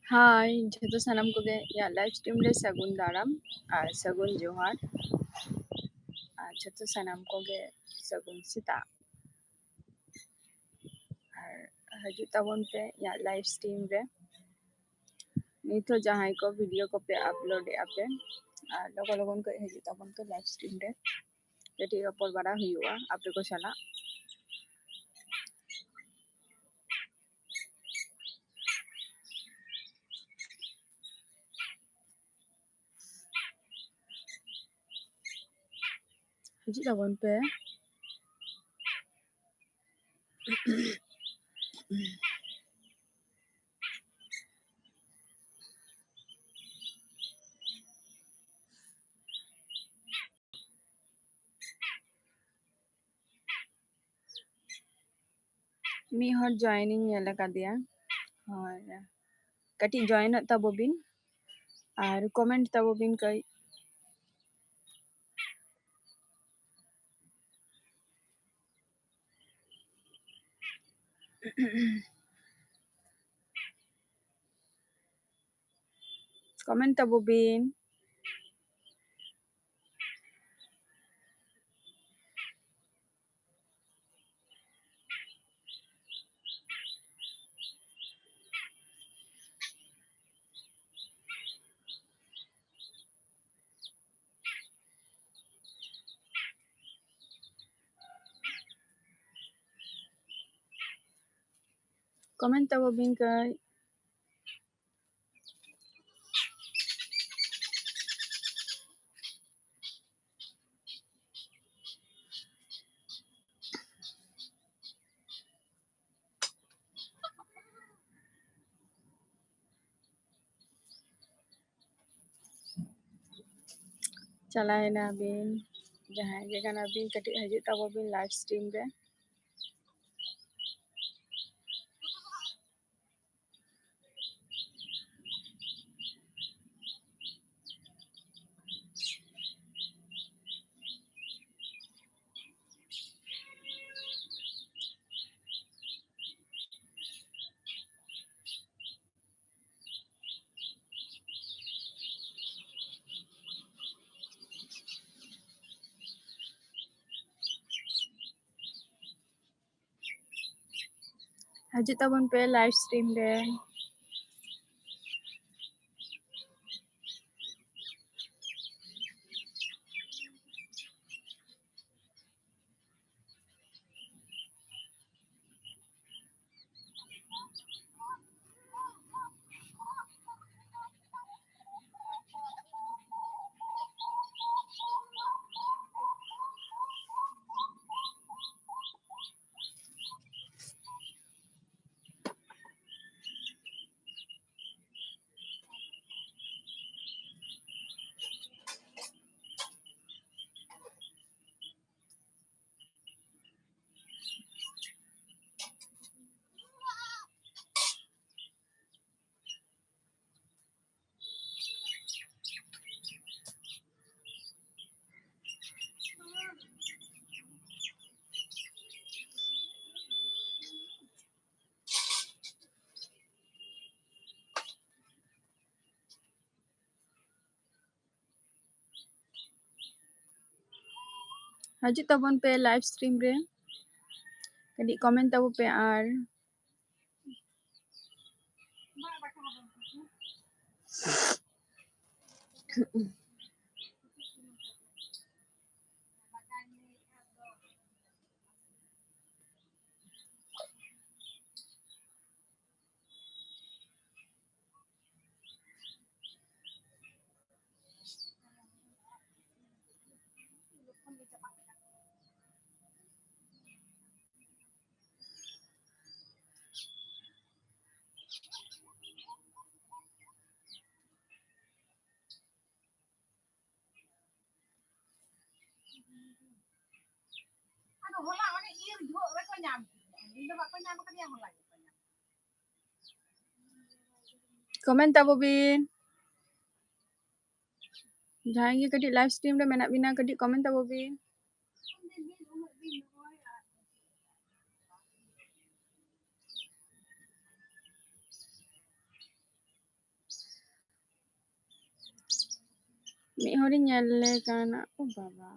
हाय जतो सनम को गे या लाइव स्ट्रीम रे सगुन दाराम और सगुन जोहार और जतो सनम को गे सगुन सीता और हजू तबन पे या लाइव स्ट्रीम रे नितो जहां को वीडियो को पे अपलोड आपे और लोगो लोगन को हजू तबन को लाइव स्ट्रीम रे कटी रपड़ बड़ा हुआ आपे को सला हजू तबन पे मी हर जॉइनिंग ये लगा दिया और कटी जॉइन तबो बिन और कमेंट तबो बिन कई कमेंट तबो बिन कमेंट तबो बिन कई चला है ना बिन जहाँ जगह बिन कटी हजू तबो बिन लाइव स्ट्रीम रे हजू तबन पे लाइव स्ट्रीम रे हजू तबन पे लाइव स्ट्रीम रे कटी कमेंट तबो पे आर कमेंट तबो बिन जहाँ ये कटी लाइव स्ट्रीम रे मेना बिना कटी कमेंट तबो बिन Mid horiñ nyel le kana oh baba.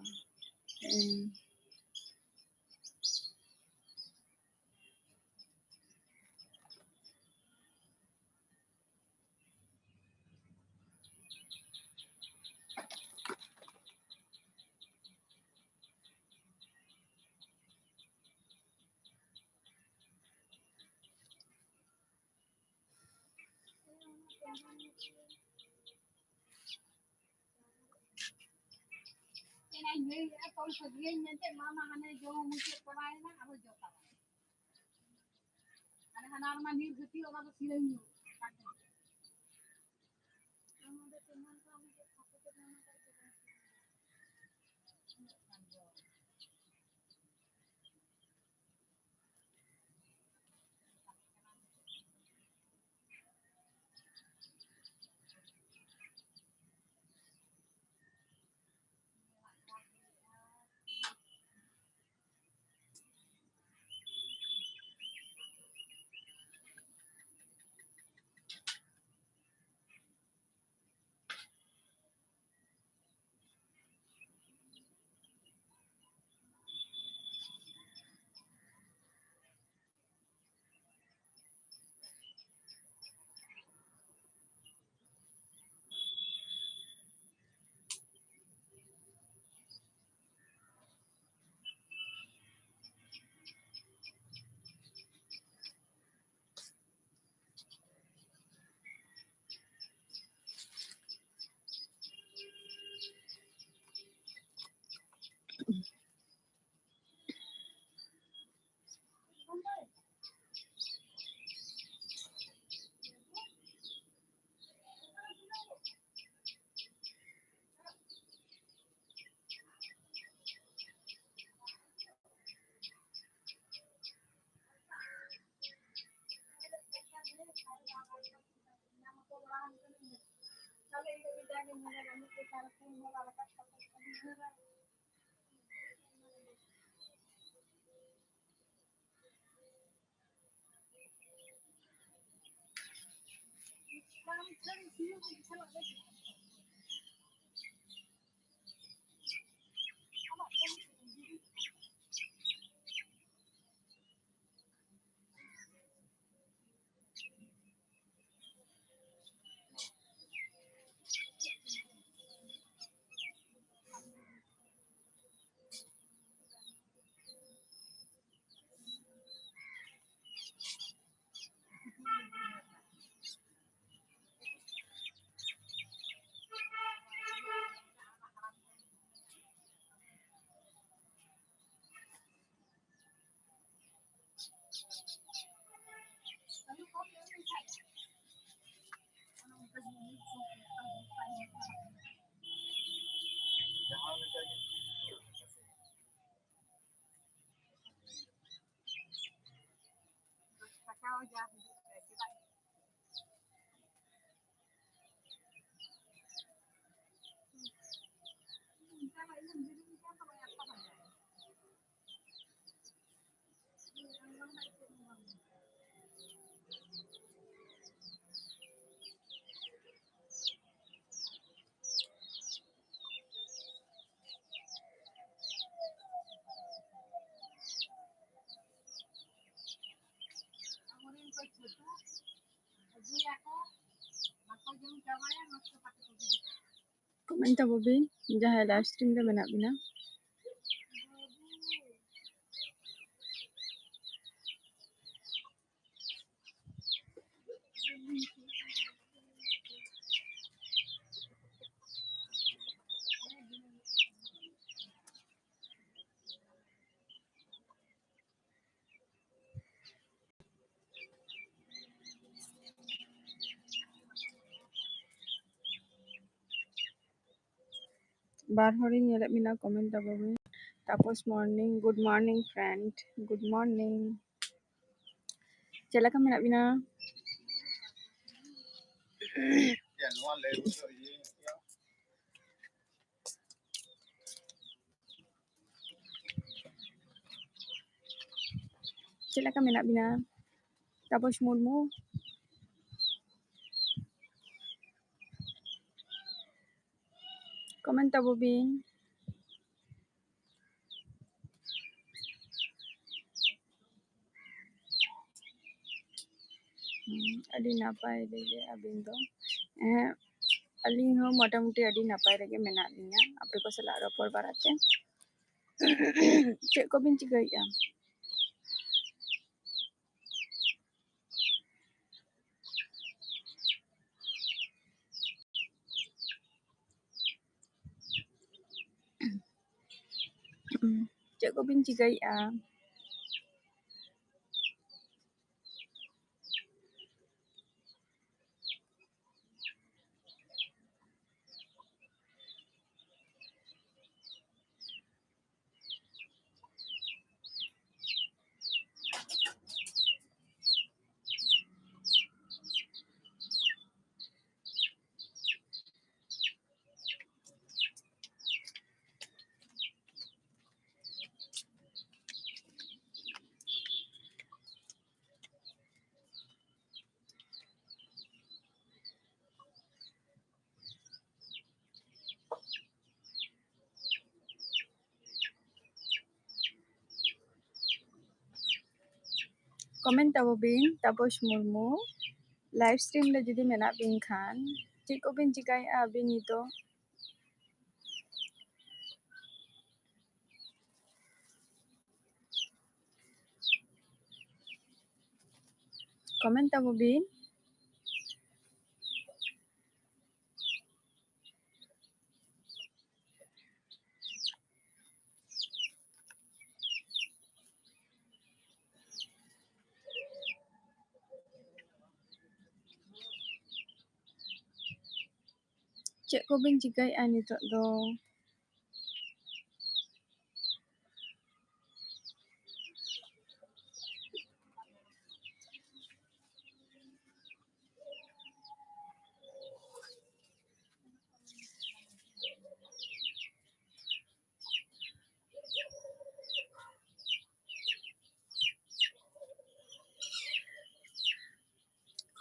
Komen tabobi jahay live stream re menak bina. Bar horiñ nyelak bina komen tabobi. Tapos morning, good morning friend, good morning. Cela ka menak bina? Cela ka menak bina? Tapos murmu. Comment tabo bin. Adi napai lege abin do. Aling ho motamuti adi napai rege menat linya. Ape ko sala ropor barate. Cek ko bin cikai ya. Cek ko bin cikai ya. Comment tabo bin Tapos Murmu. Live stream le judi menat bin khan. Cek ko bin cikai ya abin itu. Comment tabo bin. Cek ko bin cikai ya nito do.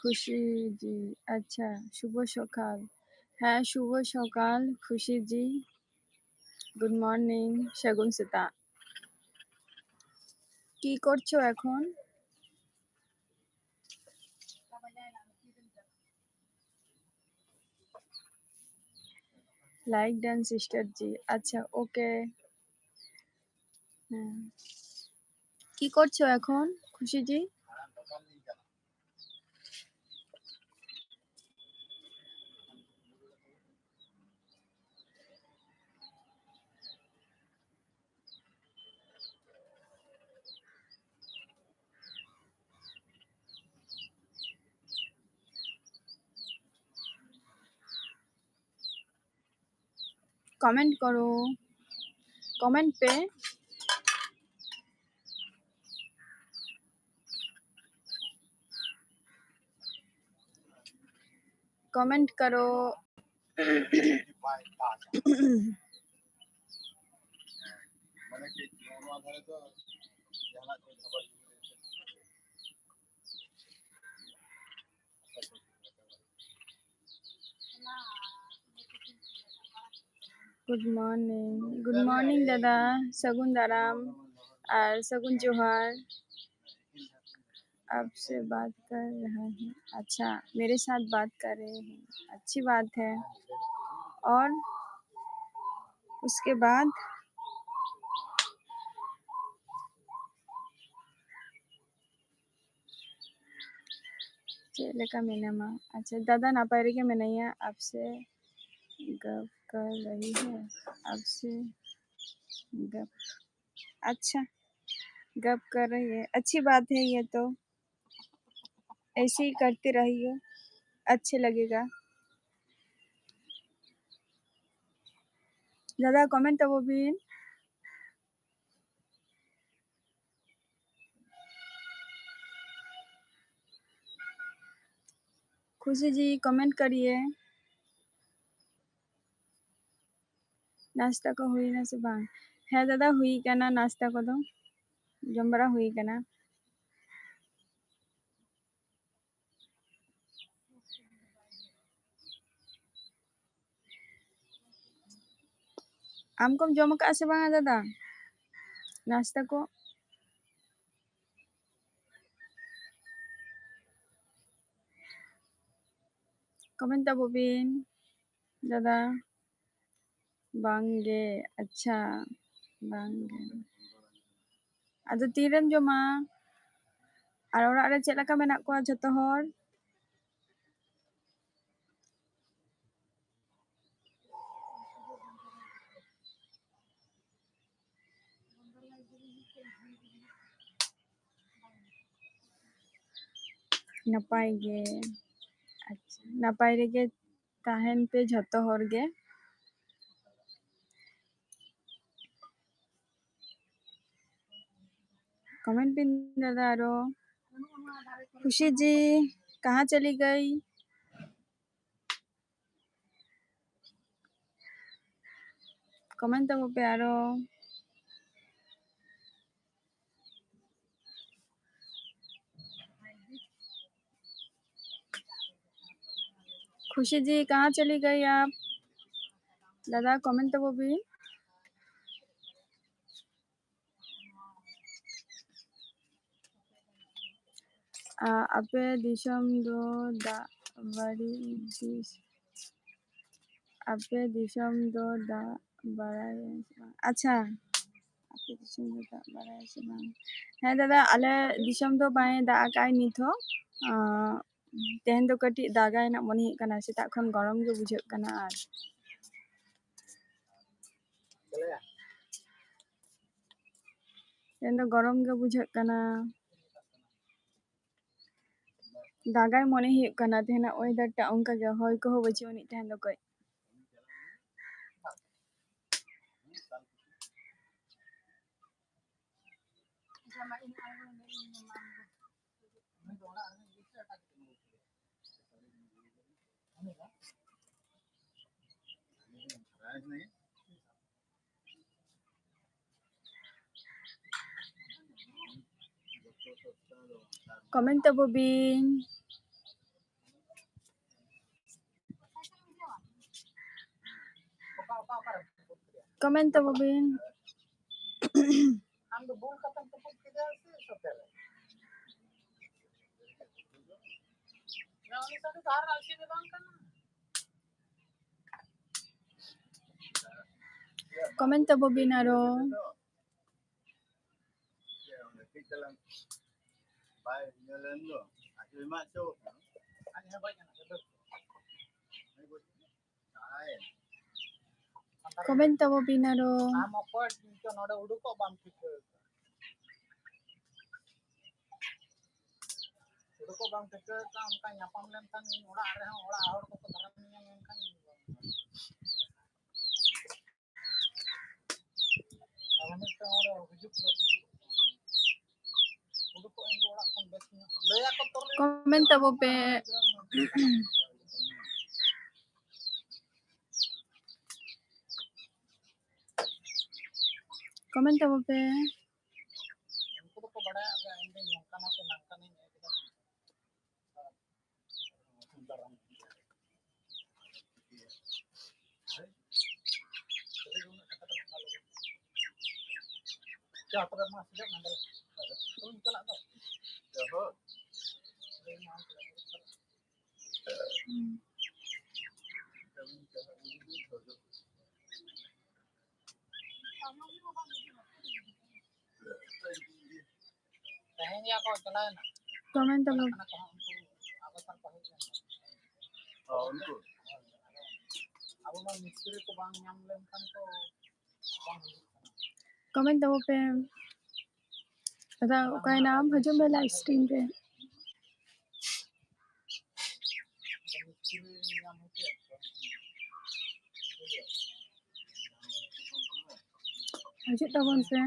खुशी जी अच्छा शुभ सकाल হ্যাঁ শুভ সকাল খুশি জি good morning সেগুন সেতা কি করছো এখন লাইক ডান সিস্টার জি আচ্ছা ওকে কি করছো এখন খুশি জি कमेंट करो कमेंट पे कमेंट करो गुड मॉर्निंग दादा सगुन दाराम और सगुन जोहार आपसे बात कर रहा है अच्छा मेरे साथ बात कर रहे हैं अच्छी बात है और उसके बाद चले का मीनामा अच्छा दादा ना पारे के मैनैया आपसे गप कर रही है आपसे गप अच्छा गप कर रही है अच्छी बात है ये तो ऐसे ही करते रहिए अच्छे लगेगा दादा कमेंट तो वो भी खुशी जी कमेंट करिए नाश्ता को हुई ना से बांग है दादा हुई क्या ना नाश्ता को दो जमबरा हुई क्या ना आम को जम का से बांगा दादा नाश्ता को कमेंट ताबोबिन दादा बांगे अच्छा बांगे आदो तीरेम जमा और ओरा रे चेला का मेना को जतो हर नपाय गे अच्छा नपाय रे गे ताहेन पे जतो हर गे कमेंट पिन दादा आरो खुशी जी कहाँ चली गई कमेंट तो पे आरो खुशी जी कहाँ चली गई आप दादा कमेंट तो भी आपे दिसम दो दा बड़ी दिस आपे दिसम दो दा बड़ाय अच्छा आपे दिसम दो दा बड़ाय से बांग है दादा आले दिसम दो बाय दा आकाय निथो तेहन दो कटी दागाय ना मनी कना सेता खन गरम गे बुझे कना आर तेहन दो गरम गे बुझे कना दागाय मने हुई कना तेहना वेदर टा उनका गे होय को हो बची उनी तेहन दो कई कमेंट तो बिन कमेंट तो बिन कमेंट तो बिन आरो कमेंट तो बिन आरो कमेंट तो पे कमेंट तो पे कमेंट तो कमेंट तो पे दादा काय नाम हजू में लाइव स्ट्रीम रे हजू तबन से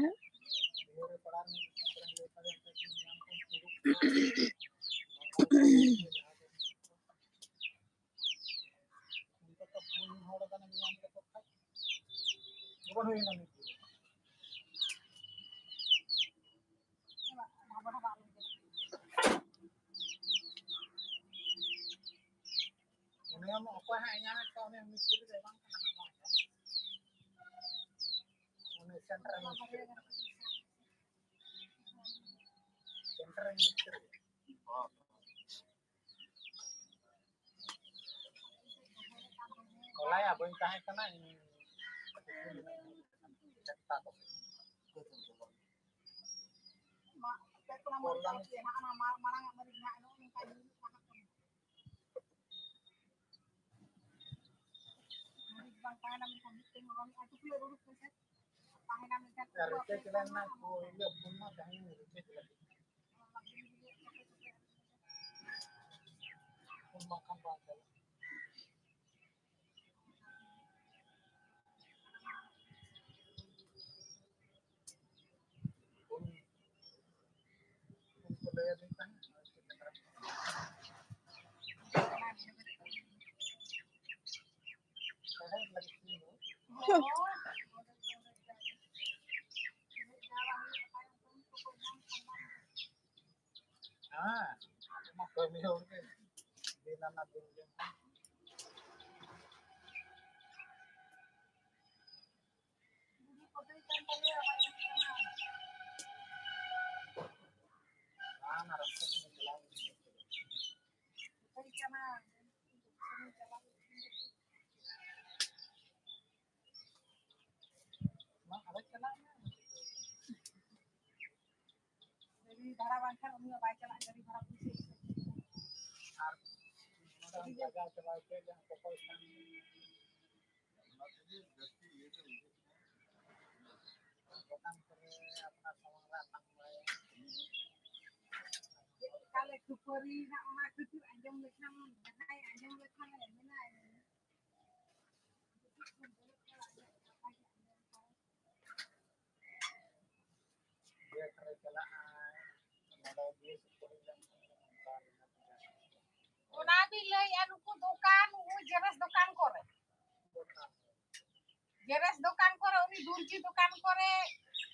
Jeres dokan kore uni durji dokan kore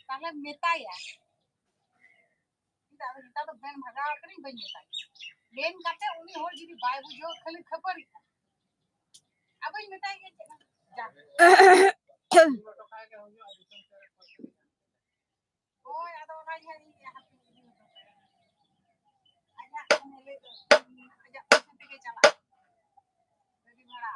tahle metaya tidak kita to ben bhagaw kari ben metay ben kate uni hor jidi bai bujo khali khapari abay metay ge ja oy ado na yani aja mele aja tege chala jadi mara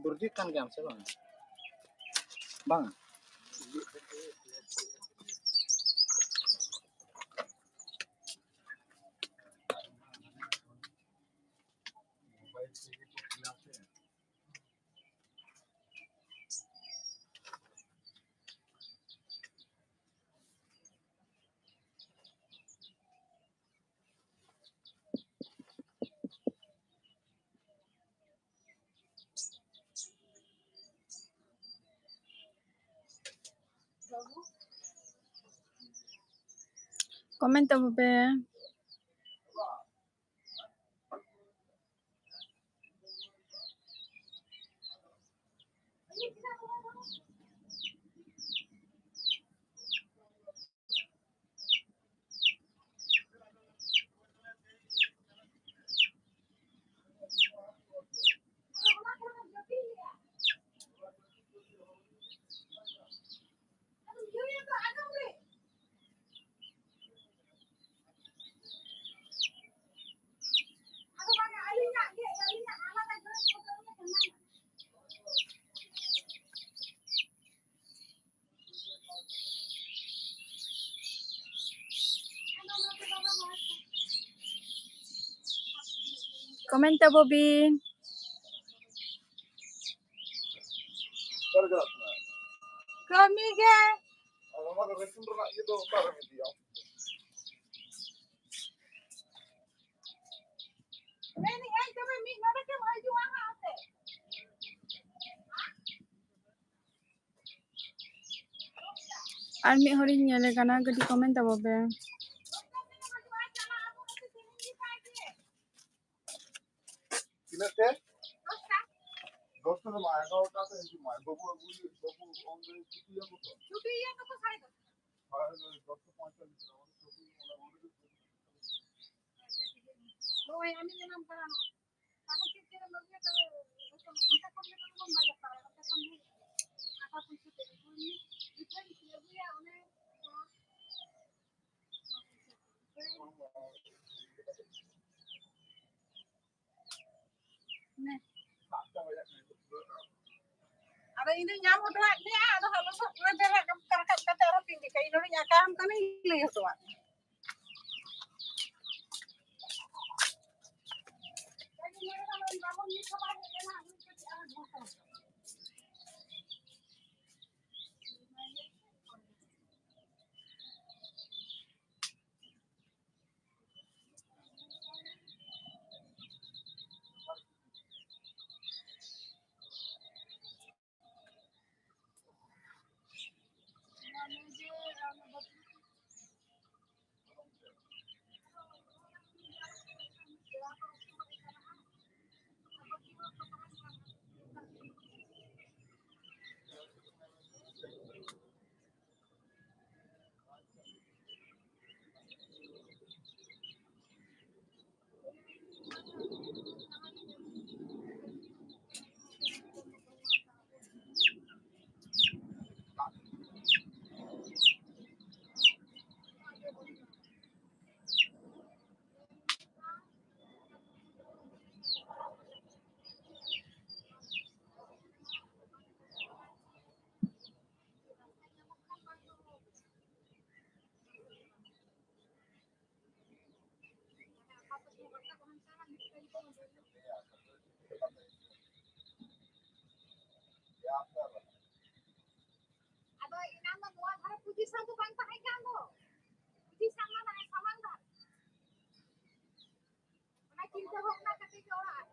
Burji kan gam se bang. Bang. Comenta be Comenta Bobby. Kami ke? Neni ay kami mi nada ke maju ana ate. Ar mi horin nyele kana gadi comenta Bobby. Kinete? Dosto to maega ota to hindi mai babu onde Chuti ya to sai do. dosto 45 ছুটি OLA Ada ini nyamuk dah ni ada hal tu ada karakat kata orang tinggi kayak ini nyakam kan ini tu. Ada ini nama buat hari puji satu bangsa ikan tu. Puji sama dah sama dah. Mana cinta hok nak ketika orang.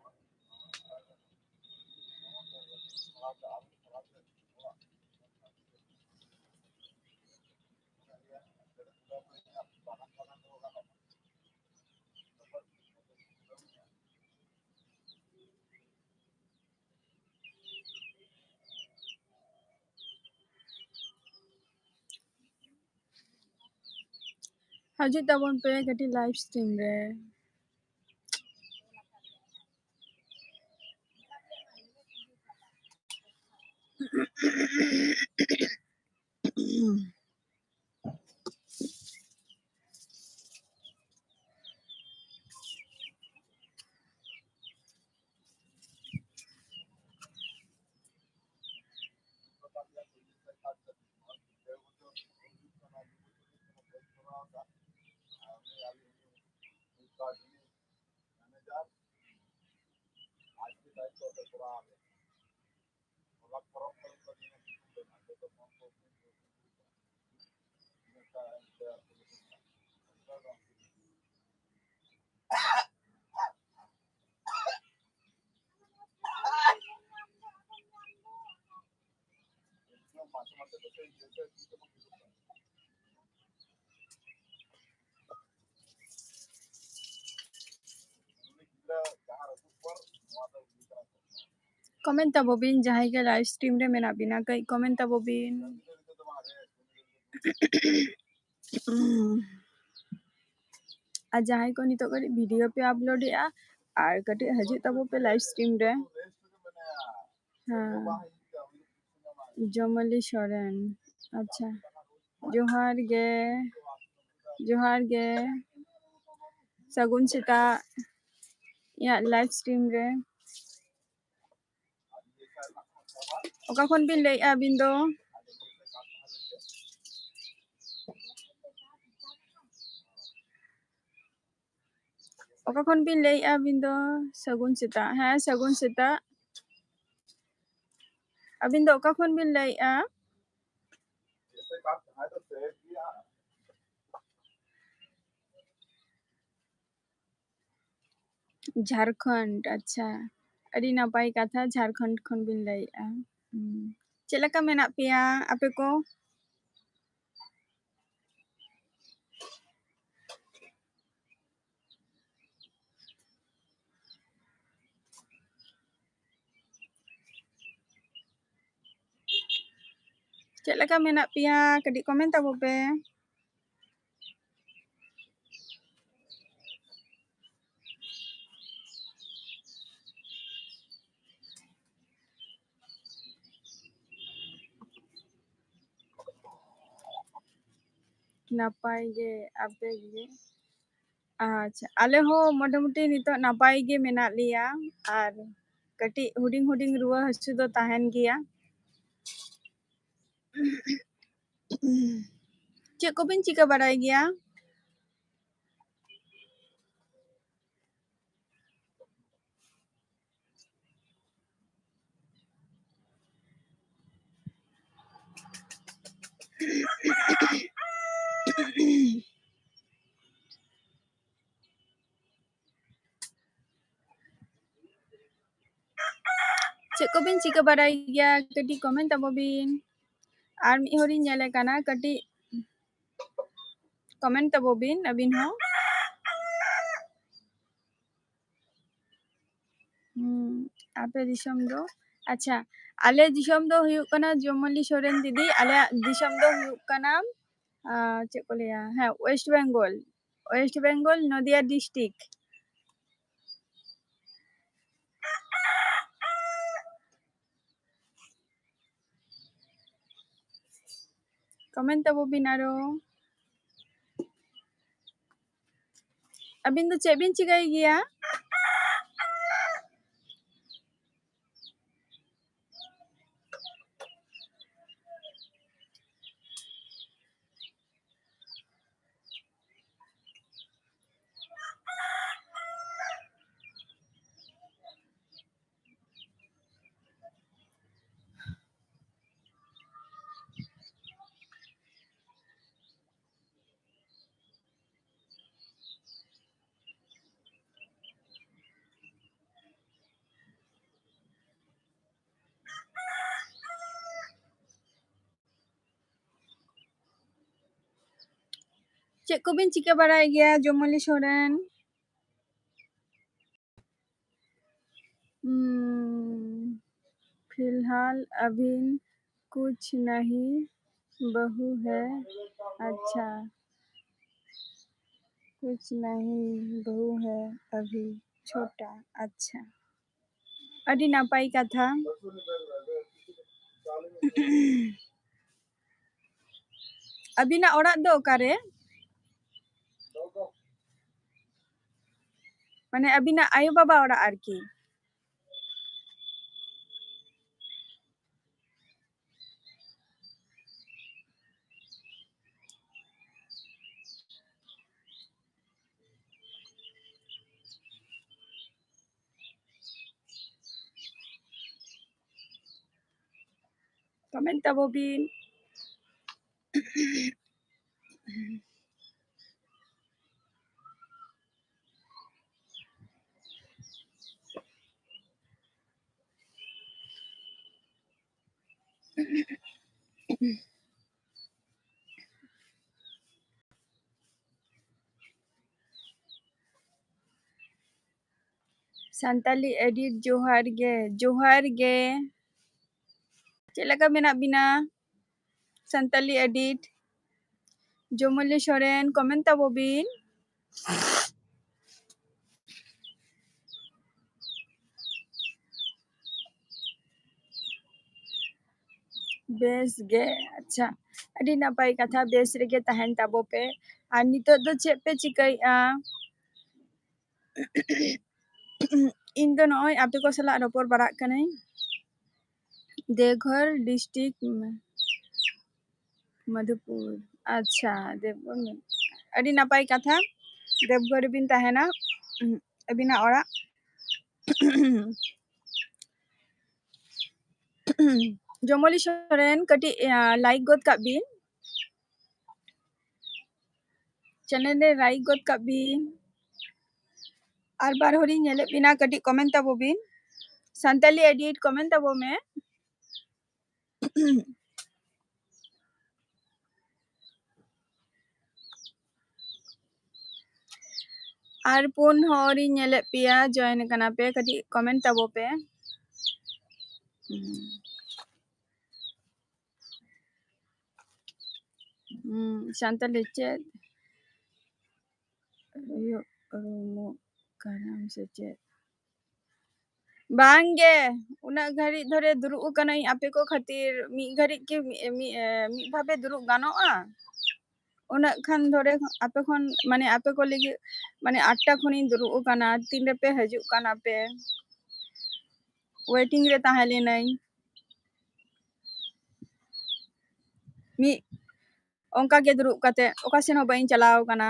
Hajut tabon pe kati live stream re. Comment tabobin jahai ke live stream re mena bina kai comment tabobin. আর jahai ko nitok kati video pe upload ya আর kati hajut tabo pe live stream re. हाँ जमली सोरेन अच्छा जोहार गे सगुन सेता या live stream रे ओका खन बिन लई आबिन दो ओका खन बिन लई आबिन दो सगुन सेता हाँ सगुन सेता अबिन दो ओका खन बिन लई आ झारखंड अच्छा अड़ी नापाई कथा झारखंड खन बिन लई आ चलका मेना पिया आपे को चलका मेना पिया कदी कमेंट तबो पे नापाई गे आपे गे अच्छा आले हो मोटामुटी नितो नापाई गे मेना लिया और कटी हुडिंग हुडिंग रुआ हसु दो ताहन गिया चेक को बिन चिका बड़ाई गया चेक को बिन चिका बड़ाई गया कटी कमेंट तबो बिन और मी होरी नेले काना कटी कमेंट तबो बिन अबिन हो आपे दिसम दो अच्छा आले दिसम दो हुयुक कना जमली सोरेन दीदी आले दिसम दो हुयुक कना चेक को लिया है वेस्ट बेंगल नदिया डिस्ट्रिक्ट कमेंट तबो बिन आरो अबिन दो चेक बिन चिकाई गया चेक को बिन चिका बड़ाई गया जमली सोरेन फिलहाल अभी कुछ नहीं बहू है अच्छा कुछ नहीं बहू है अभी छोटा अच्छा अड़ी नापाई कथा अबिना ओड़ा दो ओकारे माने अबिना आयो बाबा ओड़ा आरकी कमेंट तबो बिन संताली एडिट जोहार गे चेलका मेना बिना संताली एडिट जमली सोरेन कमेंट तबो बिन बेस गे अच्छा अड़ी नापाई कथा बेस रेगे तहन तबो पे और नितो दो चे पे चिकाई इन दो नय आपे को सला रपोर बड़ा कने देवघर डिस्ट्रिक्ट मधुपुर अच्छा देवघर में अड़ी नापाई कथा देवघर बिन तहना अबिना ओड़ा जमली सोरेन कटी लाइक गोद का बिन चैनल रे लाइक गोद का बिन और बार होरी नेले बिना कटी कमेंट तबो बिन संताली एडिट कमेंट तबो में और पुन होरी नेले पिया जॉइन कना पे कटी कमेंट तबो पे संताली चेत रुमु करम से चेत बांगे उना घड़ी धरे दुरुब कनाई आपे को खातिर मी घड़ी के मी भाबे दुरुब गानोआ उना खान धरे आपे खन माने आपे को लगे माने 8टा खनि दुरुब काना 3 रे पे हजु काना पे वेटिंग रे ताहे लेनाई मी onka ge दुरुब काते ओका सेन हो बाइन चलाव काना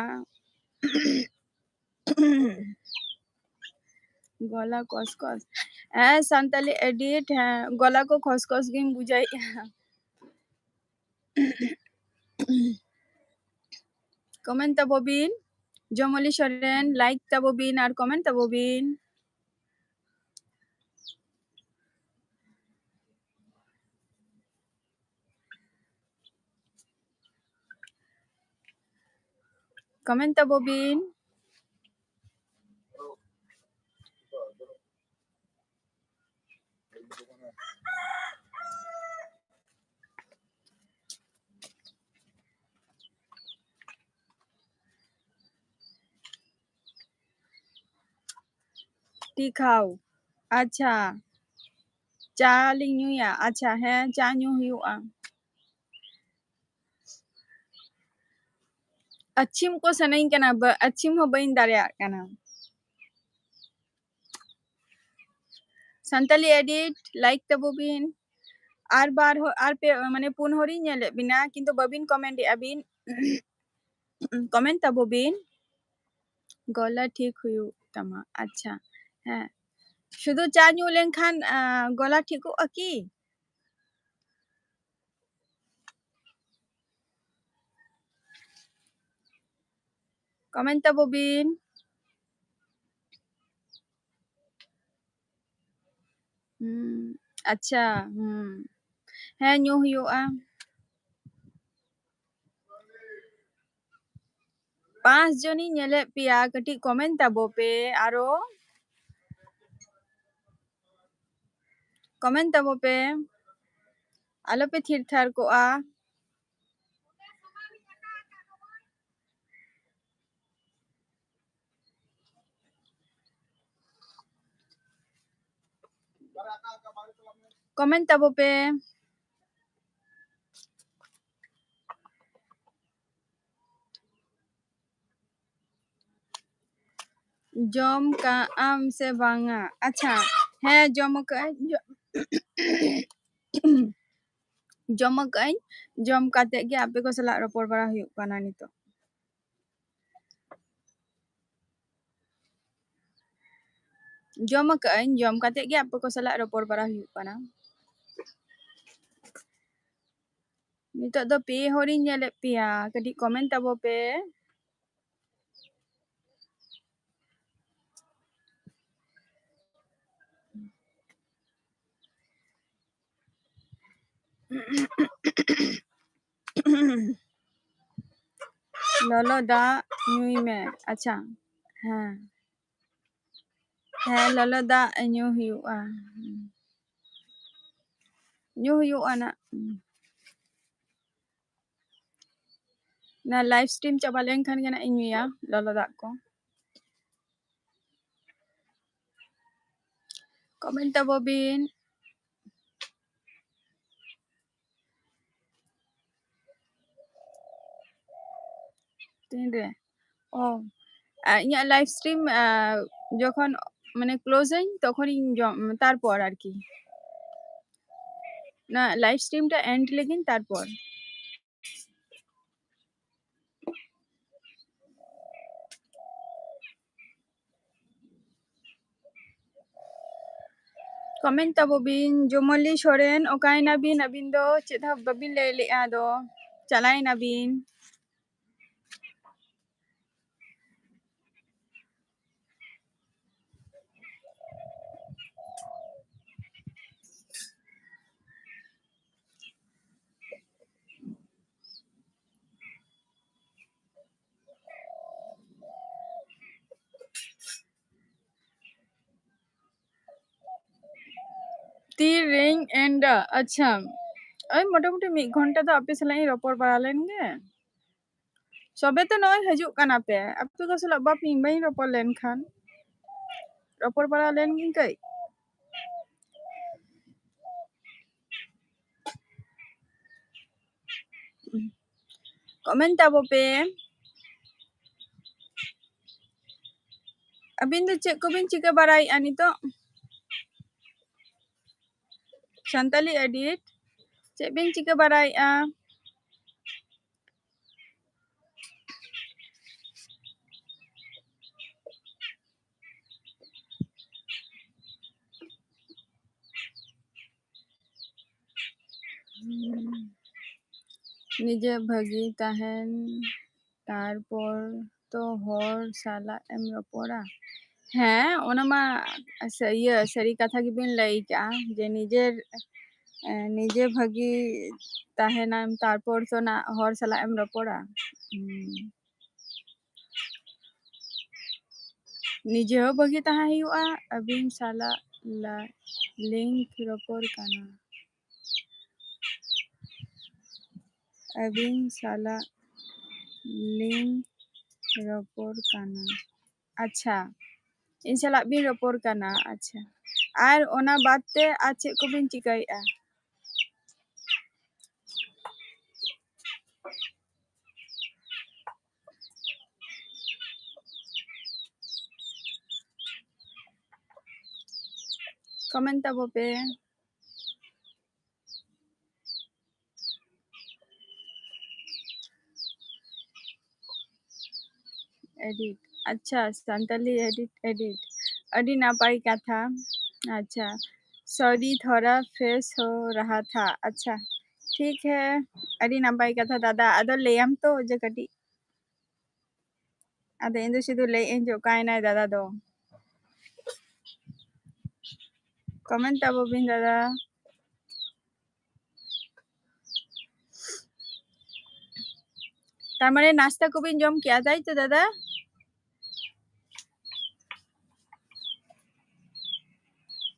गला कस संताली एडिट है गला को खस गिन बुझाई कमेंट तबोबिन जमली शरेन लाइक तबोबिन और कमेंट तबोबिन कमेंट तबोबिन टी खाओ अच्छा चा लिंग न्यू या अच्छा है चा न्यू हुआ अच्छिम को सनई कना अच्छिम हो बइन दारिया कना संताली एडिट लाइक तबोबिन आर बार हो आर पे माने पुन होरी नेले बिना किंतु बबिन कमेंट अबिन कमेंट तबोबिन गला ठीक हुई तमा अच्छा है शुद्ध चा न्यू लेनखान गला ठीक हो की कमेंट तबोबिन अच्छा है न्यू हुआ 5 जनी नेले पिया कटी कमेंट तबो पे आरो कमेंट तबो पे आलो पे थिर थार को आ कमेंट तबो पे जम का आम से बांगा अच्छा है जम का जम कई जम काते गे आपे को सला रपोर बड़ा हुई काना नितो जम कई जम काते गे आपे को सला रपोर बड़ा हुई काना नितो दो पे होरी नेले पिया कदी कमेंट तबो पे ललो दा न्यूई में अच्छा हाँ है ललो दा न्यू हुआ न्यू हुआ ना लाइव स्ट्रीम चाबा लेनखान गना इनुया ललो दा को कमेंट तबोबिन तीन रे ओ इया लाइव स्ट्रीम যখন মানে ক্লোজ হই তখনই তারপর আর কি না লাইভ স্ট্রিমটা এন্ড লেগিন তারপর कमेंट तबोबिन जमली सोरेन ओकाय नाबिन अबिन दो चेदा बबिन ले लेआ दो चलाय नाबिन तीर रिंग एंड अच्छा ओय मोटामुटी 1 घंटा तो आपे सलाई रपोर बड़ा लेनगे सबे तो नय हजु काना पे आपे को सला बाप इनबाई रपोर लेन खान रपोर बड़ा लेन कई कमेंट ताबो पे अबिन दो चेक को बिन चिका बराई आनी तो संताली एडिट चेक बिन चिका बराई आ निजे भागी ताहन तारपोर तो हर साला एम रपोड़ा हाँ ओना मा सरी कथा की बिन लई का जे निजे भागी ताहेनाम तारपोर तो ना हर साला एम रपोड़ा निजे हो भागी ताहा हुआ अबिन साला ला लिंक रपोर काना अबिन साला लिंक रपोर काना अच्छा इन साला बिन रपोर काना अच्छा आर ओना बात ते आज चेक को बिन चिकाईआ कमेंट ताबो पे एडिट अच्छा संताली एडिट अडी नापाई कथा अच्छा सॉरी थोड़ा फेस हो रहा था अच्छा ठीक है अडी नापाई कथा दादा अदो लेयम तो जे कटी अदो इन दो सिधु ले इन जो कायना दादा दो कमेंट ताबो बिन दादा तारमाने नाश्ता को बिन जम किया था तो दादा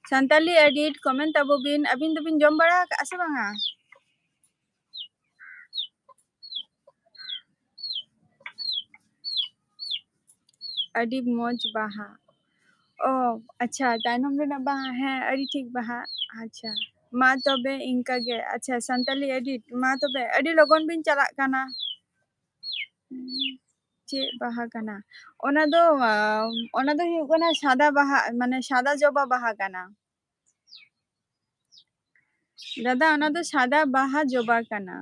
संताली एडिट कमेंट ताबो बिन अबिन तो बिन जम बड़ा आसे बांगा अडी मौज बाहा ओ अच्छा ताइनम रे ना बाहा है अडी ठीक बाहा अच्छा मा तबे इनका गे अच्छा संताली एडिट मा तबे अडी लगन बिन चला काना चे बाहा काना ओना दो हुयुग काना सादा बाहा माने सादा जबा बाहा काना दादा ओना दो सादा बाहा जबा काना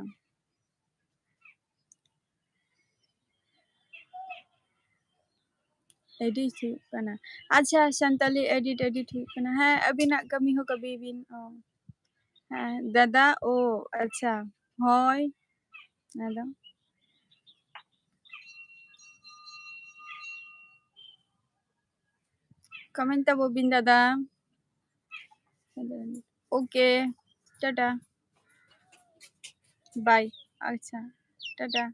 एडिट हुयुग काना अच्छा संताली एडिट हुयुग काना हाँ अबिना कमी हो कभी बिन हाँ दादा ओ अच्छा होय दादा कमेंट ताबो बिन दादा ओके टाटा बाय अच्छा टाटा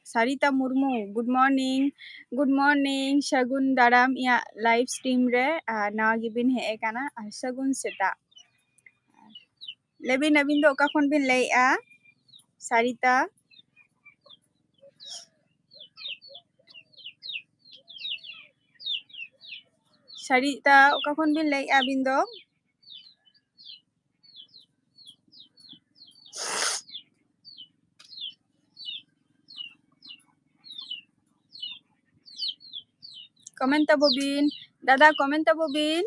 सारिता मुर्मू गुड मॉर्निंग सगुन दाराम या लाइव स्ट्रीम रे नावा गिबिन हे काना सगुन सेता लेबिन अबिन दो ओका खन बिन लैआ सारिता ओका खन बिन लैआ अबिन दो कमेंट ताबो बिन दादा कमेंट ताबो बिन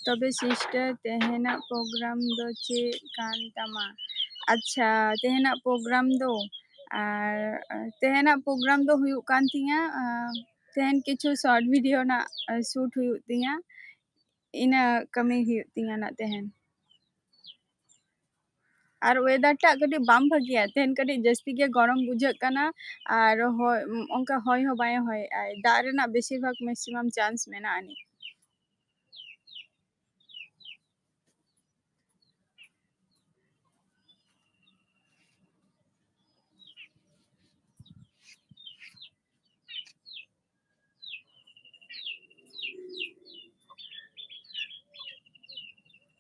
तबे सिस्टर तेहेना प्रोग्राम दो चे कान तमा अच्छा तेहेना प्रोग्राम दो और तेहेना प्रोग्राम दो हुयुग कान तिया तेहन किछु शॉर्ट वीडियो ना शूट हुयुग तिया इना कमी हुयुग तिया ना तेहन और वेदर टा कटी बाम भागिया तेहन कटी जस्ती के गरम बुझाग काना और उनका होय हो बाय होय दा रेना बेसिर भाग मैक्सिमम चांस मेना आनी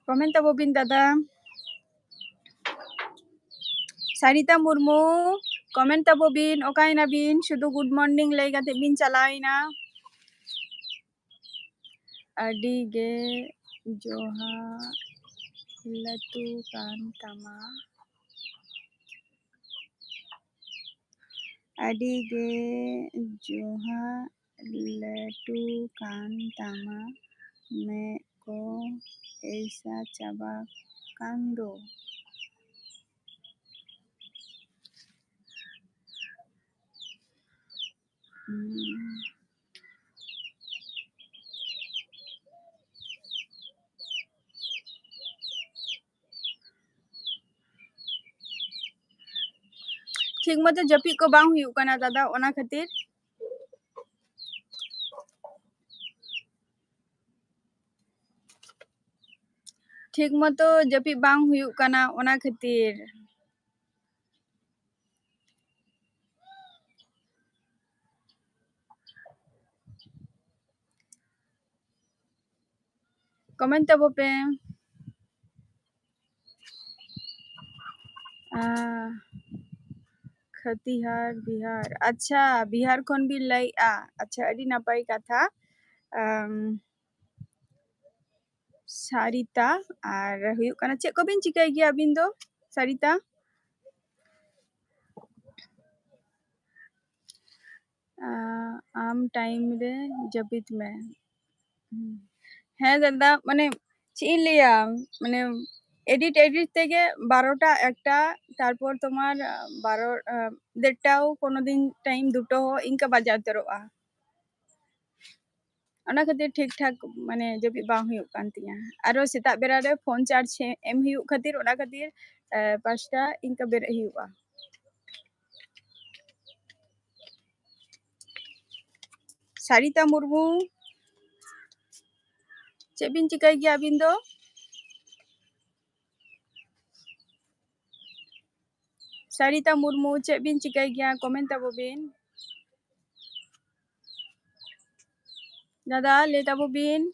कमेंट ताबो बिन दादा सारिता मुर्मू कमेंट ताबो बिन ओकायना बिन शुधु गुड मॉर्निंग लई गाते बिन चलाइना ᱟᱹᱰᱤ ᱜᱮ ᱡᱚᱦᱟ ᱞᱟᱹᱴᱩ ᱠᱟᱱ ᱛᱟᱢᱟ ᱟᱹᱰᱤ ᱜᱮ ᱡᱚᱦᱟ ᱞᱟᱹᱴᱩ ᱠᱟᱱ ᱛᱟᱢᱟ ᱢᱮᱫ ᱠᱚ ᱮᱭᱥᱟ ᱪᱟᱵᱟ ᱠᱟᱱ ᱫᱚ ठीक मतो जपिद को बांग हुयुग काना दादा ओना खातिर ठीक मतो जपिद बांग हुयुग काना ओना खातिर कमेंट तबो पे खतिहार बिहार अच्छा बिहार खन भी लई आ अच्छा अडी नापाई कथा सारिता और हुयुग काना चेक को बिन चिकाई गया अबिन दो सारिता आम टाइम रे जपित में हाँ दादा माने चीन लिया माने एडिट तेगे 12टा एकटा तारपर तुम्हार 12 देड़टाओ कोनो दिन टाइम दुटो हो इनका बाजार तरोआ ओना खातिर ठीक ठाक माने जपिद बांग हुयुग कान तिया आरो सेता बेरा रे फोन चार्ज एम हुयुग खातिर ओना खातिर 5टा इनका बेरे हुयुगा सारिता मुर्मू चेक बिन चिकाई गया अबिन दो सारिता मुर्मू चेक बिन चिकाई गया कमेंट तबो बिन दादा ले तबो बिन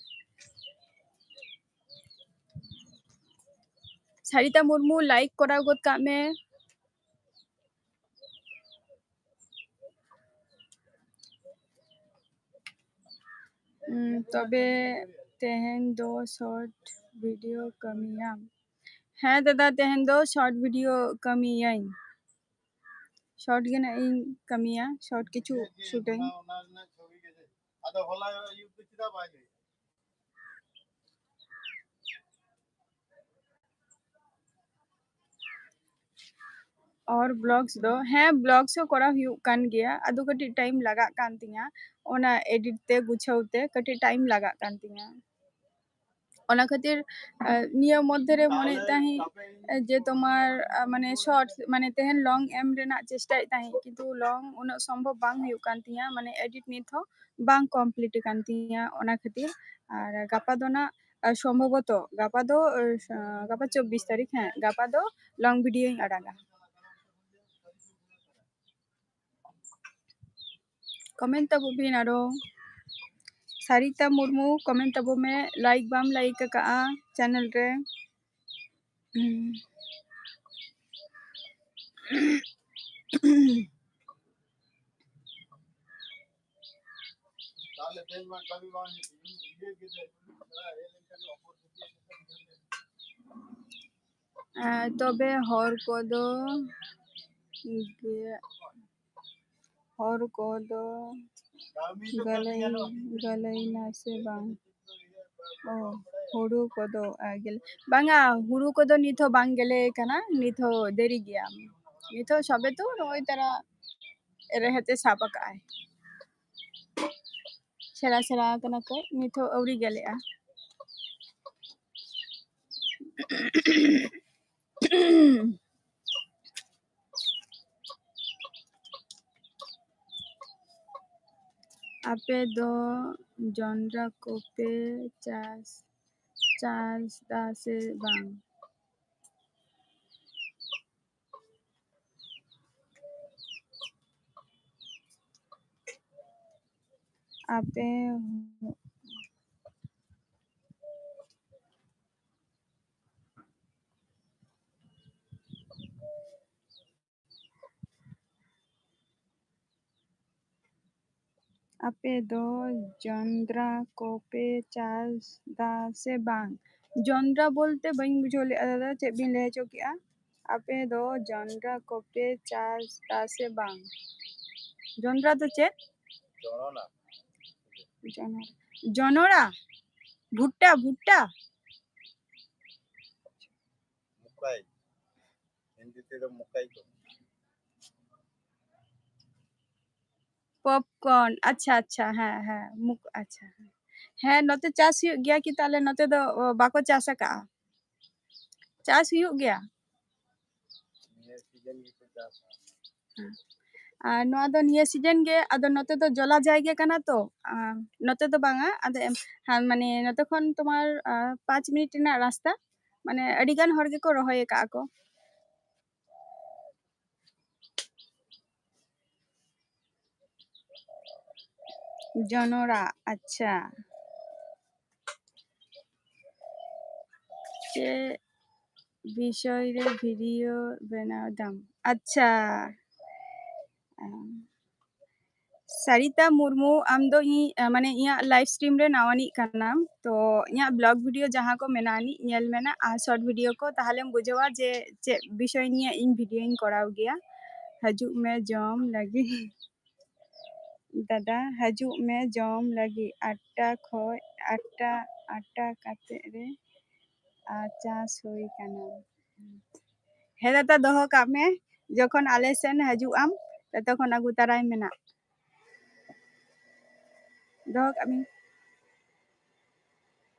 सारिता मुर्मू लाइक करा गोद का में तबे तेहन दो शॉर्ट वीडियो कमिया हाँ दादा तेहन दो शॉर्ट वीडियो कमिया शॉर्ट के ना इन कमिया शॉर्ट किचु शूटिंग और ब्लॉग्स दो हाँ ब्लॉग्स को करा हुयुग कान गया अदो कटी टाइम लगा कान तिया ओना एडिट ते गुछावते कटी टाइम लगा कान तिया ओना खातिर निया मध्य रे मने ताही जे तुम्हार माने शॉर्ट माने तेहन लॉन्ग एम रेना चेष्टा ताही किंतु लॉन्ग उना संभव बांग हुयुग कान तिया माने एडिट नित हो बांग कंप्लीट कान तिया ओना खातिर और गापा दो ना संभवतो गापा 24 तारीख है गापा दो लॉन्ग वीडियो अड़ागा कमेंट तब बिन आरो सारिता मुर्मू कमेंट तब में लाइक बाम लाइक का चैनल रे तबे हर को दो गलई ना से बांग ओ हुड़ू को दो गेल बांगा हुड़ू को दो निथो बांग गेले कना निथो देरी गया निथो सबे तो रोई तरा रहते सापक आए सेरा सेरा कना को निथो औरी गेले आ आपे दो जॉनरा कोपे चार्ज दासे बांग आपे आपे दो जोंद्रा कोपे चास दा से बांग जोंद्रा बोलते बइन बुझो ले दादा चेक बिन ले हचो किया आपे दो जोंद्रा कोपे चास दा से बांग जोंद्रा तो चेक जनोरा भुट्टा भुट्टा मुकाई हिंदी ते तो मुकाई को पॉपकॉर्न अच्छा अच्छा हाँ हाँ मुक अच्छा हाँ नोते चास हुयुग गया कि ताले नोते दो बाको चास का चास हुयुग गया नियर सीजन की तो चास আর নোয়া দো নিয়ে সিজন গে আদো নতে তো জলা জায়গা কানা তো নতে তো বাঙা আদো মানে নতে খন তোমার 5 মিনিট না রাস্তা মানে আডিগান হর গে কো রহয় কা কো জনরা আচ্ছা যে বিষয় রে ভিডিও বানাও দাম আচ্ছা सरिता मुर्मू आम दो माने इया लाइव स्ट्रीम रे नावानी कानाम तो इया ब्लॉग वीडियो जहाँ को मेनानी नेल मेना आ शॉर्ट वीडियो को ताहलेम बुझवा जे चे विषय निया इन वीडियो इन कराव गया हजू में जम लगी दादा हजू में जम लगी आटा खोय आटा आटा काते रे चास होई काना हे दादा दोहो का में जखन आले सेन हजू आम तखन अगु ताराय मेना दोहो का बिन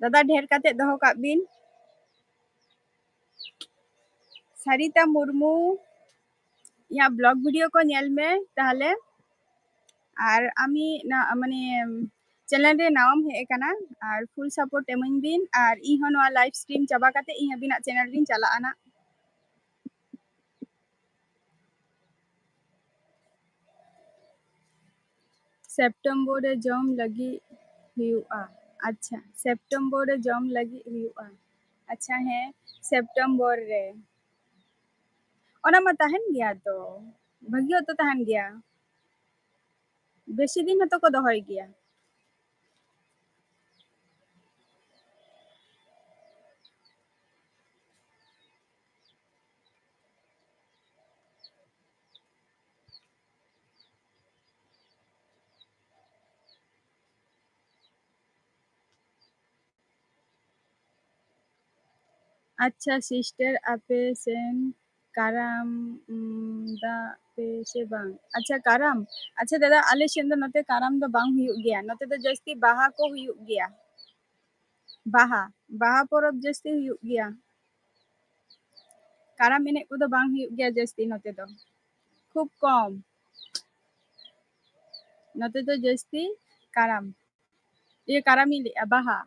दादा ढेर काते दोहो का बिन सरिता मुर्मू या ब्लॉग वीडियो को नेल में ताहले আর আমি না মানে চ্যানেল রে নাম হে কানা আর ফুল সাপোর্ট এমন বিন আর ই হন ওয়া লাইভ স্ট্রিম চাবা কাতে ই হাবিনা চ্যানেল রিন চালা আনা सेप्टेम्बर रे जम लगी हुआ अच्छा सेप्टेम्बर रे जम लगी हुआ अच्छा है सेप्टेम्बर रे ओना मा ताहन गया तो भागियो तो ताहन गया बेसी दिन तो को दोहय गया अच्छा सिस्टर आपे सेन काराम दा पे से बांग अच्छा काराम अच्छा दादा आले सेन दो नते काराम दो बांग हुयुग गया नते तो जस्ती बाहा को हुयुग गया बाहा बाहा परब जस्ती हुयुग गया काराम एने को दो बांग हुयुग गया जस्ती नते दो खूब कम नते तो जस्ती काराम ये काराम ही बाहा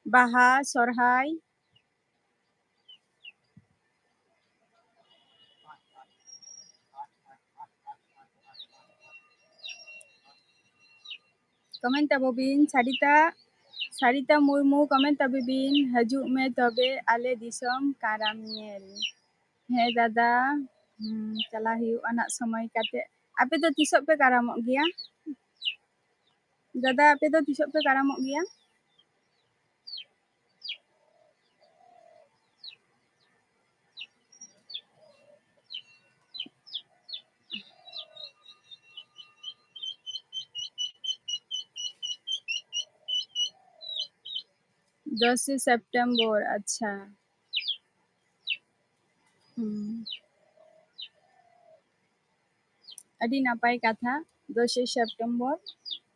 बाहा सरहाय कमेंट तबोबिन सरिता मुर्मू कमेंट तबोबिन हजू में तबे आले दिसम काराम नेल हे दादा चला हुयुग अना समय काते आपे तो तिसों पे कारामोग गया दादा आपे तो तिसों पे कारामोग गया 10 सितंबर अच्छा अभी नापाय कथा 10 सितंबर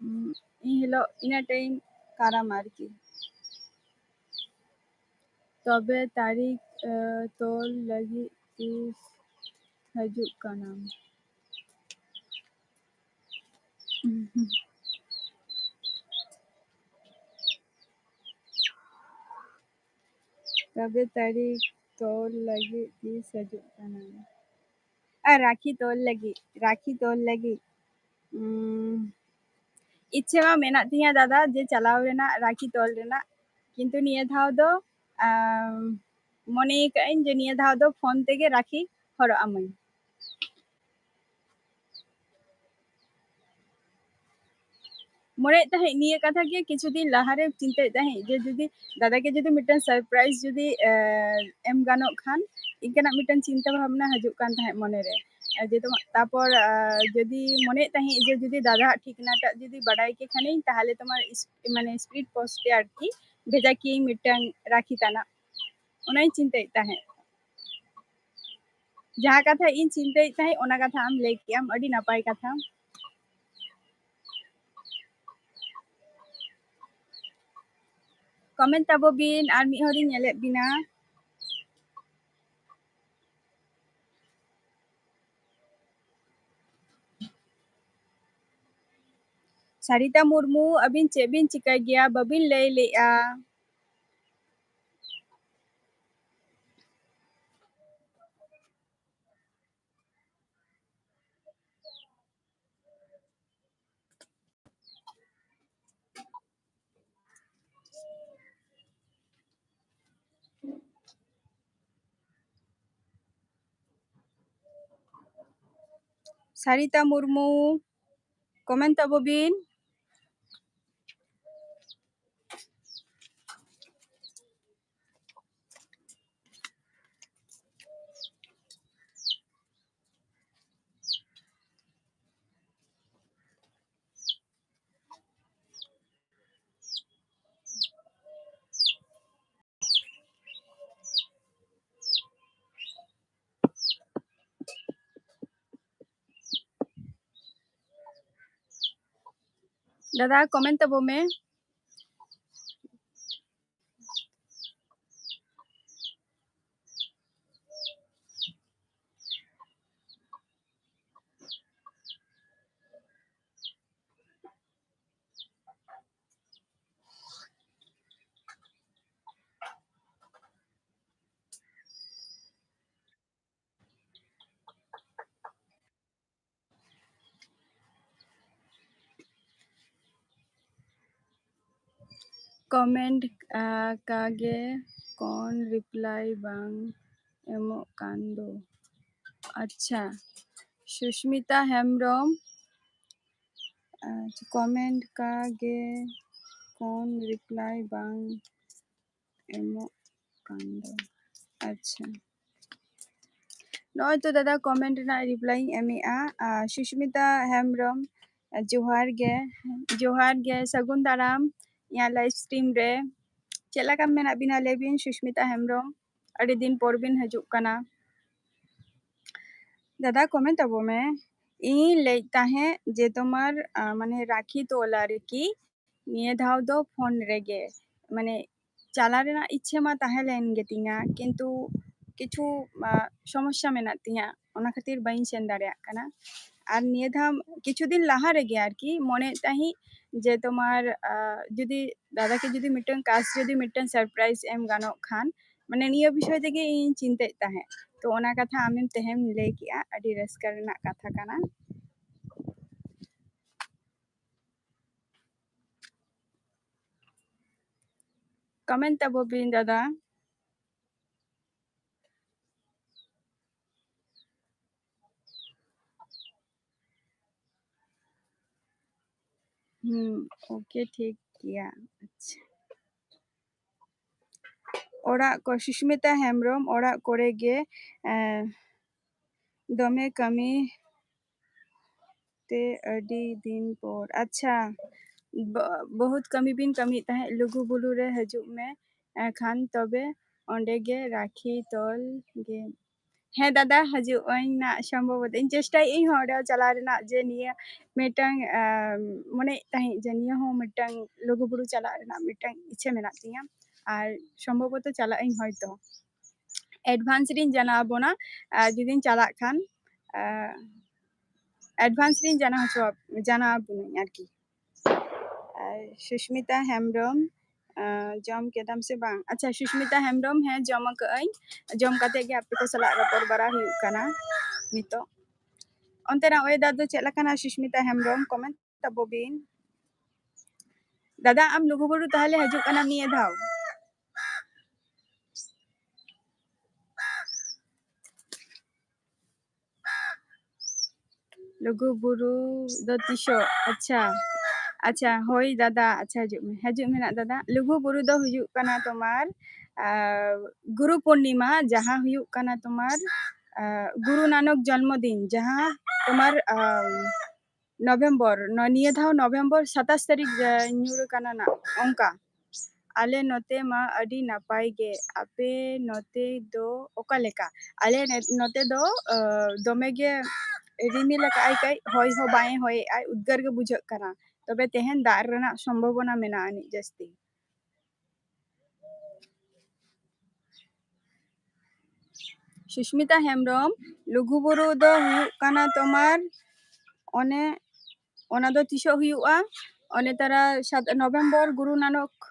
इन हिलो इना टाइम काराम आरकी तबे तारीख तोल लगी तीस हजू का नाम तबे तारीख तोल लगी 30 हजू का नाम राखी तोल लगी इच्छे मा मेना तिया दादा जे चलाव रेना राखी तोल रेना किंतु निया धाव दो मने काइन जे निया धाव दो फोन तेगे राखी हरो आमई मोरे तहे निये कथा के किछु दिन लाहारे चिंता तहे जे जुदी दादा के जुदी मिटन सरप्राइज जुदी एम गानो खान इनकना मिटन चिंता भावना हजुक कान तहे मने रे जे तो तापर जुदी मने तहे जे जुदी दादा ठिकनाटा जुदी बडाई के खाने ताहले तोमार माने स्पीड पोस्ट पे आरकी भेजा की मिटन राखी ताना ओनाई चिंता तहे जहाँ कथा इन चिंता तहे ओना कथा आम लई के आम अडी नापाय कथा कमेंट तबो बिन आर मी हरिन नेले बिना सारिता मुर्मू अबिन चेबिन चिका गया बबिन लई लेआ Sarita Murmu komen tabo bin दादा komen tabo me comment kage kon reply bang emok kando अच्छा सुष्मिता हेम्ब्रम कमेंट कागे कौन रिप्लाई बांग एमो कांदो अच्छा नॉय तो दादा कमेंट ना रिप्लाई एमएआ सुष्मिता हेम्ब्रम जोहार गे सगुन दाराम या लाइव स्ट्रीम रे चला का मेना बिना लेबिन सुष्मिता हेम्ब्रम अड़ी दिन पर बिन हजुक कना दादा कमेंट तबो में इन लेता है जे तुम्हार माने राखी तोला रे की निये धाव दो फोन रेगे माने चला रेना इच्छे मा ताहे लेन गेतिंगा किंतु किछु समस्या मेना तिया ओना खातिर बाइन सेन दाड़ेया कना आर निये धाम किछु दिन लाहा रेगे आर की मने ताही जे तुम्हार जुदी दादा के जुदी मिटन कास जुदी मिटन सरप्राइज एम गानो खान माने निये विषय तेगे इन चिंता ताहे तो ओना कथा आमिम तेहेम लई किया अडी रस्का रेना कथा कना कमेंट तबो बिन दादा ओके ठीक किया अच्छा ओड़ा को सुष्मिता हेम्ब्रम ओड़ा कोरे गे दमे कमी ते अडी दिन पर अच्छा बहुत कमी बिन कमी ताहे लुगु बुलु रे हजु में खान तबे ओंडे गे राखी तोल गे हे दादा हजु ना संभव इन चेष्टा इन होड़े चला रेना जे निया मिटंग मने ताही जे निया हो मिटंग लुगु बुलु चला रेना मिटंग इच्छे मेना तिया आर संभवत चला इन होयतो एडवांस रिन जाना बोना जुदिन चला खान एडवांस रिन जाना बुनी आरकी सुष्मिता हेम्ब्रम जम केदम से बांग अच्छा सुष्मिता हेम्ब्रम है जम कई जम काते गे आपे को सला रपोर बारा हुयु काना नितो onte na weather do chela kana Sushmita Hembram comment तबो बिन दादा am लुगुबुरु ताहले हजु काना निये धाव लुगुबुरु दो तिशो अच्छा अच्छा होई दादा अच्छा हजू में दादा लुगु बुरु दो हुयुग कना तुम्हार गुरु पूर्णिमा जहाँ हुयुग कना तुम्हार गुरु नानक जन्मदिन जहाँ तुम्हार नवंबर निये धाव नवंबर 27 तारीख ᱧᱩᱨ कना ना ओंका आले नोते मा अडी नापाय गे आपे नोते दो ओका लेका आले नोते दो दोमे गे रिमिल काई काई होय हो बाय होय आय उद्गार गे बुझक कना तबे तेहन दार रना संभावना मेना अनि जस्ती सुष्मिता हेमब्रम लुगुबुरु दो हुयुग कना तोमार ओने ओना दो तिसो हुयुगा ओने तारा नवंबर गुरु नानक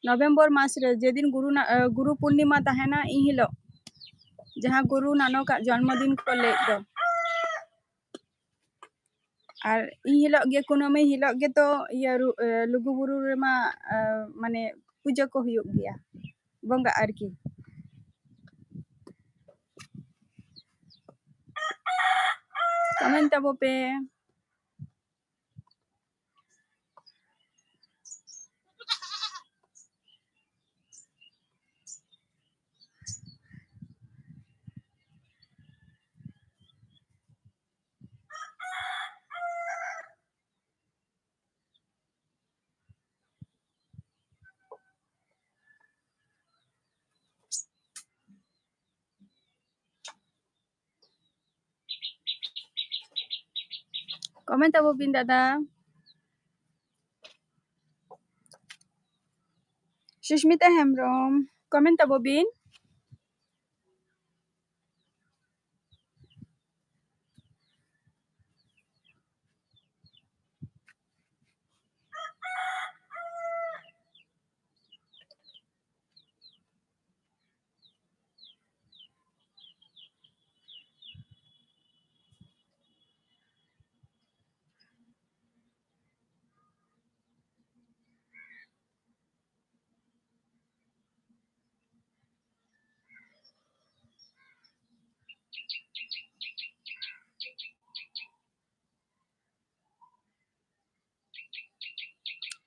नवंबर मास रे जेदिन गुरु पूर्णिमा तहना इ हिलो जहाँ गुरु नानक जन्मदिन को ले दो और इ हिलो गे कुनमी हिलो गे तो ये लुगुबुरु रेमा माने पूजा को हुयुग गया बंगा आरकी कमेंट तबो पे कमेंट तबो बिन दादा सुष्मिता हेमब्रम कमेंट तबो बिन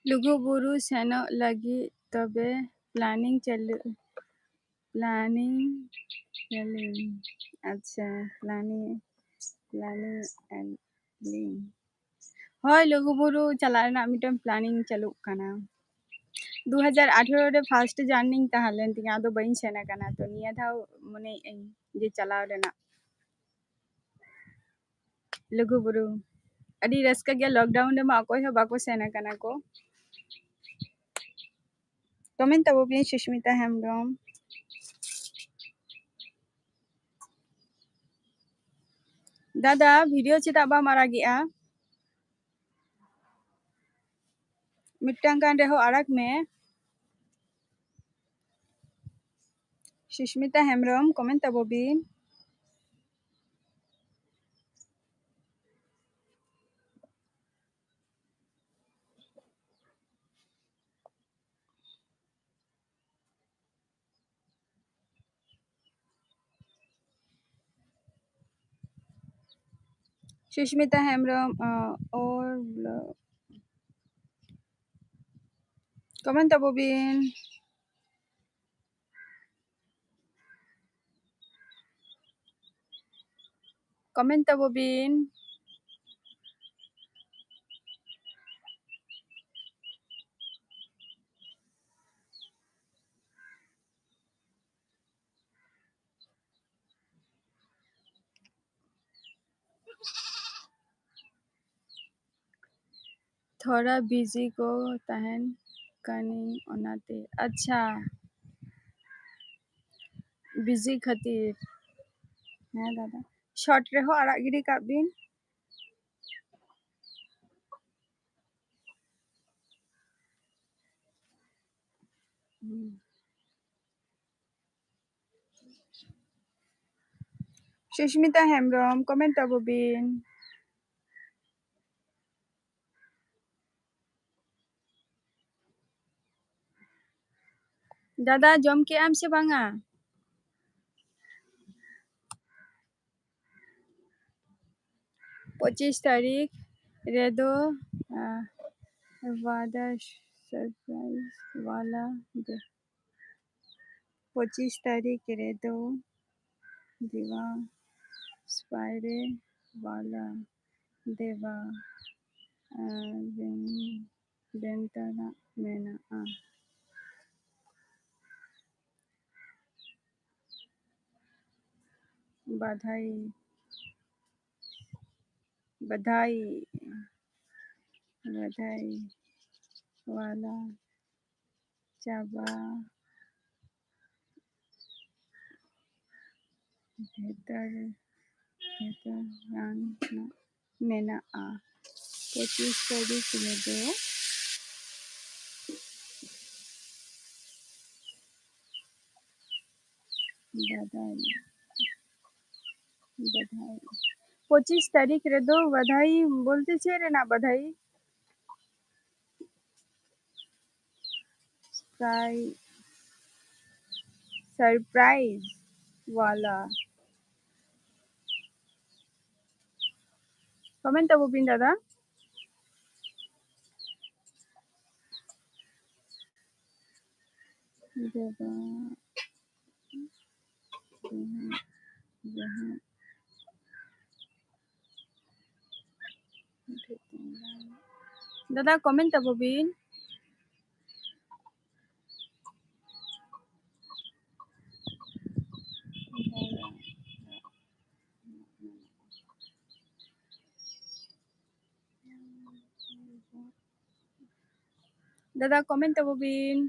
लुगुबुरु सेनो लगी तबे प्लानिंग चलु अच्छा प्लानिंग एंड लिंक होय लुगुबुरु चला ना मिटन प्लानिंग चलु कना 2018 रे फर्स्ट जर्नी तहलेन तिया दो बइन सेना कना तो निया था मने जे चला रेना लुगुबुरु अडी रस्का गया लॉकडाउन रे मा कोई हो बाको सेना कना को कमेंट तबो भी सुष्मिता हेमब्रम दादा वीडियो चेदा बा मारा गया मिट्टांग कान रेहो अड़क में सुष्मिता हेमब्रम कमेंट तबो बिन सुष्मिता हेमब्रम और कमेंट तबो बिन कमेंट तबो बिन थोड़ा बिजी को तहन कनी ओनाते अच्छा बिजी खातिर है दादा शॉर्ट रे हो अड़ा गिरी का बिन सुष्मिता हेमब्रम कमेंट तबो बिन दादा जम के आम से बांगा 25 तारीख रेदो वादा सरप्राइज वाला दे 25 तारीख रे दो दिवा स्पायरे वाला देवा बेंतरा मेना बधाई बधाई बधाई वाला चाबा बेहतर बेहतर मेना 25 तारीख में दो बधाई बधाई 25 तारीख रे दो बधाई बोलते छे रे ना बधाई सरप्राइज वाला कमेंट तो बुबिन दादा देवा जहाँ दादा कमेंट तो बुबिन दादा कमेंट तो बुबिन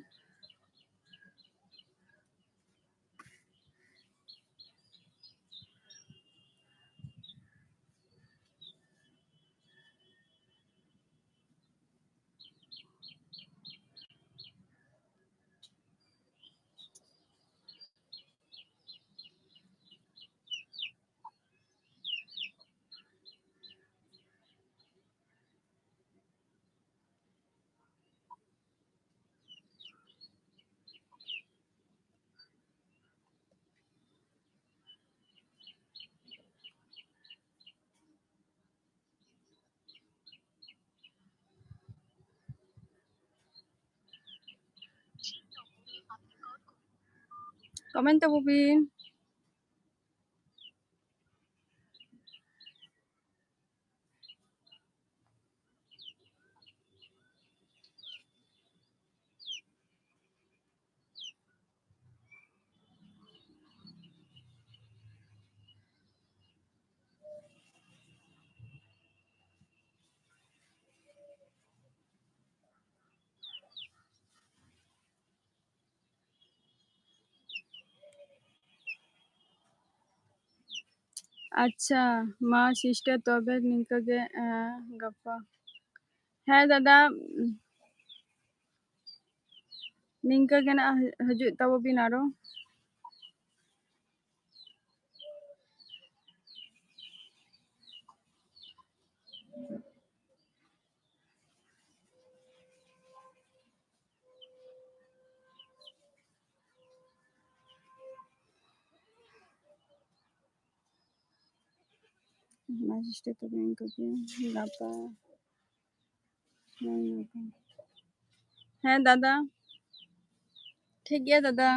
कमेंट तो बुबिन अच्छा मा सिस्टर तबे निंका गे गप्पा है दादा निंका गे ना हजू तब बिन आरो मा सिस्टर तबे निंका गे गप्पा है दादा ठीक है दादा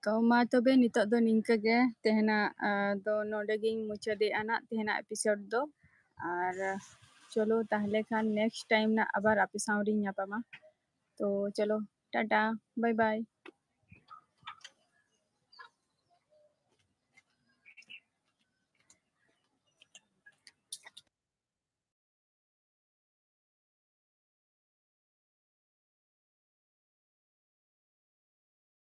तो मा तबे नितोग दो निंका गे तेहना दो नोडे गिंग मुचादेआ ना तेहना एपिसोड दो और चलो ताहले खान नेक्स्ट टाइम ना आबार आपे सावरिंग ᱧᱟᱯᱟᱢᱟ तो चलो टाटा बाय बाय।